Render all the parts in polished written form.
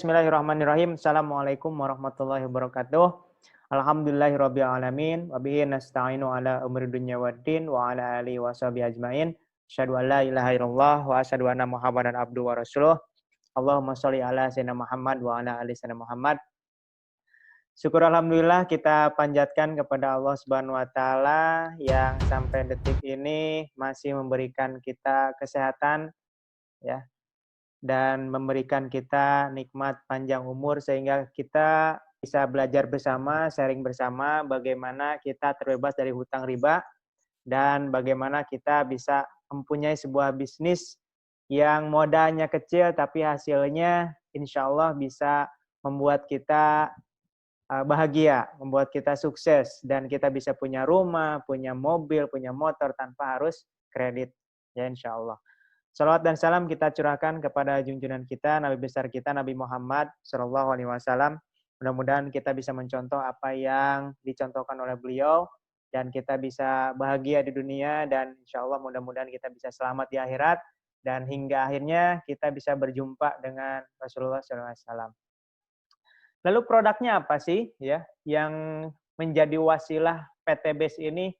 Bismillahirrahmanirrahim. Assalamualaikum warahmatullahi wabarakatuh. Alhamdulillahirabbil alamin wa bihi nasta'inu ala umuri dunya waddin wa ala alihi washabihi ajmain. Asyhadu an la ilaha illallah wa asyhadu anna Muhammadan abduhu wa rasuluh. Allahumma sholli ala sayyidina Muhammad wa ala ali sayyidina Muhammad. Syukur alhamdulillah kita panjatkan kepada Allah Subhanahu wa taala yang sampai detik ini masih memberikan kita kesehatan ya dan memberikan kita nikmat panjang umur sehingga kita bisa belajar bersama, sharing bersama bagaimana kita terbebas dari hutang riba dan bagaimana kita bisa mempunyai sebuah bisnis yang modalnya kecil tapi hasilnya insya Allah bisa membuat kita bahagia, membuat kita sukses dan kita bisa punya rumah, punya mobil, punya motor tanpa harus kredit ya insya Allah. Salawat dan salam kita curahkan kepada junjungan kita, Nabi besar kita, Nabi Muhammad Shallallahu Alaihi Wasallam. Mudah-mudahan kita bisa mencontoh apa yang dicontohkan oleh beliau dan kita bisa bahagia di dunia dan insya Allah mudah-mudahan kita bisa selamat di akhirat dan hingga akhirnya kita bisa berjumpa dengan Rasulullah SAW. Lalu produknya apa sih ya yang menjadi wasilah PT BES ini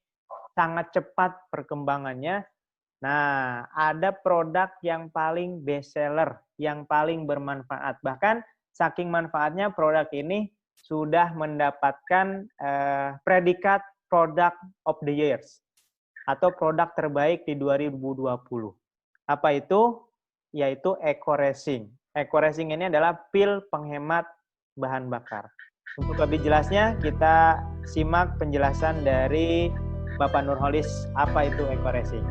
sangat cepat perkembangannya? Nah, ada produk yang paling best seller, yang paling bermanfaat. Bahkan saking manfaatnya produk ini sudah mendapatkan predikat Product of the Years atau produk terbaik di 2020. Apa itu? Yaitu EcoRacing. EcoRacing ini adalah pil penghemat bahan bakar. Untuk lebih jelasnya, kita simak penjelasan dari Bapak Nurholis, apa itu EcoRacing.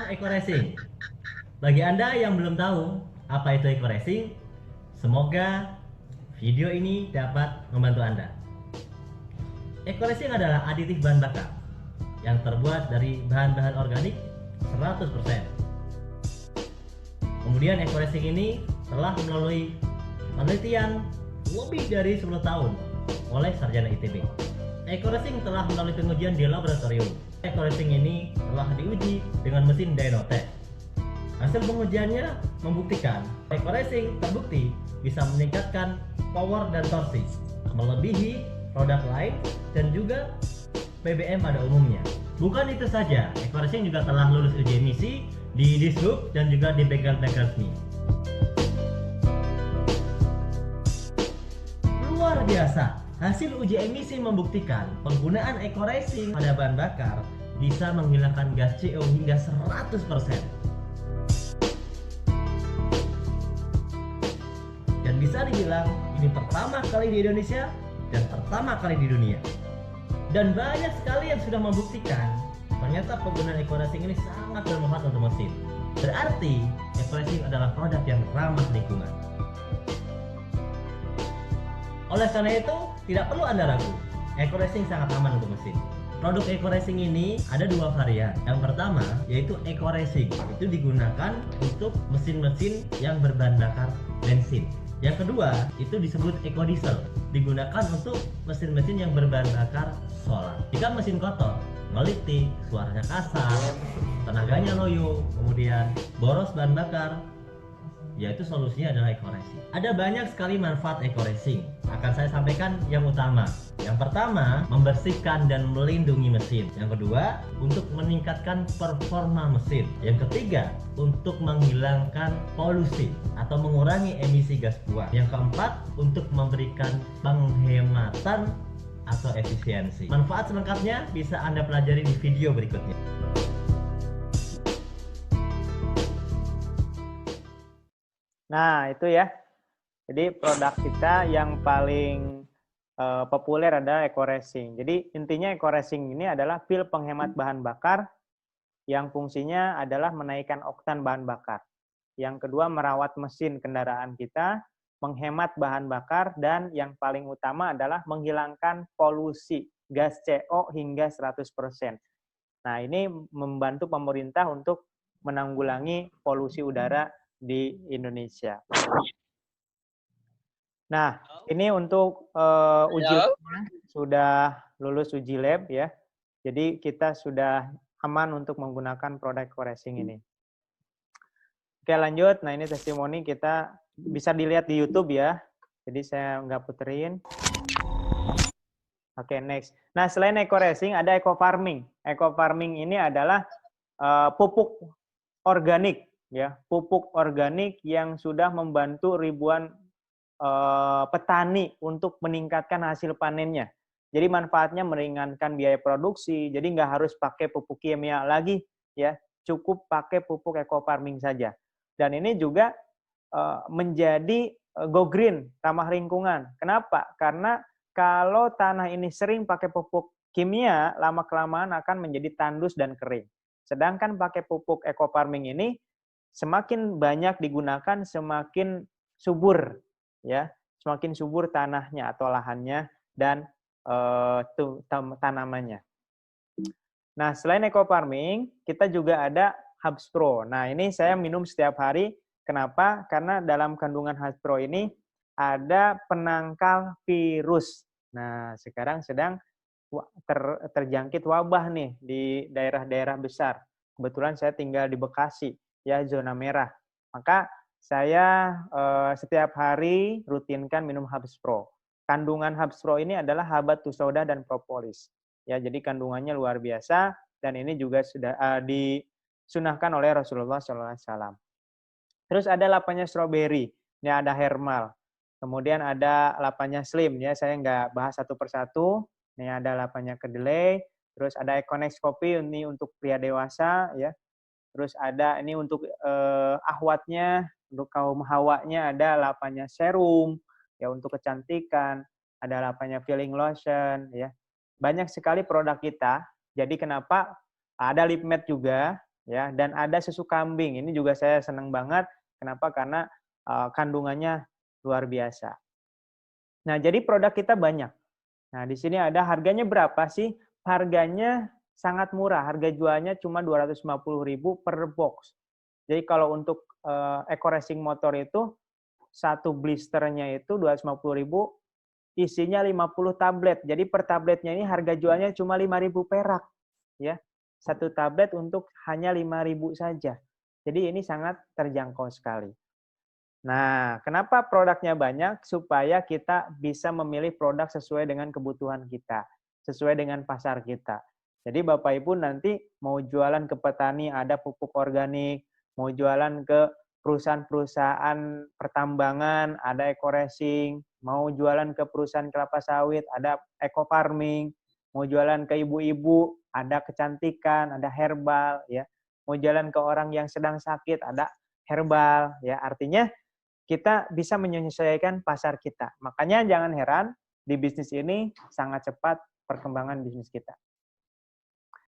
EcoRacing. Bagi Anda yang belum tahu apa itu EcoRacing, semoga video ini dapat membantu Anda. EcoRacing adalah aditif bahan bakar yang terbuat dari bahan-bahan organik 100%. Kemudian EcoRacing ini telah melalui penelitian lebih dari 10 tahun oleh sarjana ITB. EcoRacing telah melalui pengujian di laboratorium. EcoRacing ini telah diuji dengan mesin Dynotech. Hasil pengujiannya membuktikan EcoRacing terbukti bisa meningkatkan power dan torsi melebihi produk lain dan juga BBM pada umumnya. Bukan itu saja, EcoRacing juga telah lulus uji emisi di Dishub dan juga di bengkel-bengkel resmi. Luar biasa. Hasil uji emisi membuktikan penggunaan EcoRacing pada bahan bakar bisa menghilangkan gas CO hingga 100%. Dan bisa dibilang ini pertama kali di Indonesia dan pertama kali di dunia. Dan banyak sekali yang sudah membuktikan ternyata penggunaan EcoRacing ini sangat bermanfaat untuk mesin. Berarti EcoRacing adalah produk yang ramah lingkungan. Oleh karena itu, tidak perlu Anda ragu, EcoRacing sangat aman untuk mesin. Produk EcoRacing ini ada dua varian. Yang pertama yaitu EcoRacing, itu digunakan untuk mesin-mesin yang berbahan bakar bensin. Yang kedua itu disebut EcoDiesel, digunakan untuk mesin-mesin yang berbahan bakar solar. Jika mesin kotor, ngelitik, suaranya kasar, tenaganya loyo, kemudian boros bahan bakar, yaitu solusinya adalah EcoRacing. Ada banyak sekali manfaat EcoRacing. Akan saya sampaikan yang utama. Yang pertama, membersihkan dan melindungi mesin. Yang kedua, untuk meningkatkan performa mesin. Yang ketiga, untuk menghilangkan polusi atau mengurangi emisi gas buang. Yang keempat, untuk memberikan penghematan atau efisiensi. Manfaat selengkapnya bisa Anda pelajari di video berikutnya. Nah, itu ya. Jadi produk kita yang paling populer adalah EcoRacing. Jadi intinya EcoRacing ini adalah pil penghemat bahan bakar yang fungsinya adalah menaikkan oktan bahan bakar. Yang kedua, merawat mesin kendaraan kita, menghemat bahan bakar, dan yang paling utama adalah menghilangkan polusi gas CO hingga 100%. Nah, ini membantu pemerintah untuk menanggulangi polusi udara di Indonesia. Nah, ini untuk uji labnya sudah lulus uji lab ya. Jadi kita sudah aman untuk menggunakan produk EcoRacing ini. Oke, lanjut. Nah, ini testimoni kita bisa dilihat di YouTube ya. Jadi saya nggak puterin. Oke, next. Nah, selain eco racing ada eco farming. Eco farming ini adalah pupuk organik ya, pupuk organik yang sudah membantu ribuan petani untuk meningkatkan hasil panennya. Jadi manfaatnya meringankan biaya produksi. Jadi nggak harus pakai pupuk kimia lagi ya, cukup pakai pupuk eco farming saja. Dan ini juga menjadi go green, ramah lingkungan. Kenapa? Karena kalau tanah ini sering pakai pupuk kimia, lama-kelamaan akan menjadi tandus dan kering. Sedangkan pakai pupuk eco farming ini, semakin banyak digunakan, semakin subur, ya, semakin subur tanahnya atau lahannya dan tanamannya. Nah, selain eco farming, kita juga ada Hubs Pro. Nah, ini saya minum setiap hari. Kenapa? Karena dalam kandungan Hubs Pro ini ada penangkal virus. Nah, sekarang sedang terjangkit wabah nih di daerah-daerah besar. Kebetulan saya tinggal di Bekasi, ya zona merah. Maka saya setiap hari rutinkan minum Hubs Pro. Kandungan Hubs Pro ini adalah habatus sauda dan propolis. Ya, jadi kandungannya luar biasa dan ini juga sudah disunahkan oleh Rasulullah SAW. Terus ada lapanya strawberry, ini ada Hermal. Kemudian ada lapanya Slim, ya saya nggak bahas satu persatu. Ini ada lapanya kedelai. Terus ada Econex Kopi ini untuk pria dewasa, ya. Terus ada ini untuk ahwatnya, untuk kaum hawanya ada lapanya serum, ya untuk kecantikan. Ada lapanya filling lotion, ya. Banyak sekali produk kita. Jadi kenapa ada lip matte juga, ya, dan ada susu kambing. Ini juga saya senang banget. Kenapa? Karena kandungannya luar biasa. Nah, jadi produk kita banyak. Nah, di sini ada harganya berapa sih? Harganya sangat murah. Harga jualnya cuma 250.000 per box. Jadi kalau untuk Eco Racing motor itu satu blisternya itu 250.000, isinya 50 tablet. Jadi per tabletnya ini harga jualnya cuma 5.000 perak, ya. Satu tablet untuk hanya 5.000 saja. Jadi ini sangat terjangkau sekali. Nah, kenapa produknya banyak? Supaya kita bisa memilih produk sesuai dengan kebutuhan kita, sesuai dengan pasar kita. Jadi Bapak Ibu nanti mau jualan ke petani ada pupuk organik, mau jualan ke perusahaan-perusahaan pertambangan ada eco racing, mau jualan ke perusahaan kelapa sawit ada eco farming, mau jualan ke ibu-ibu ada kecantikan, ada herbal, ya. Mau jualan ke orang yang sedang sakit ada herbal, ya. Artinya kita bisa menyesuaikan pasar kita. Makanya jangan heran di bisnis ini sangat cepat perkembangan bisnis kita.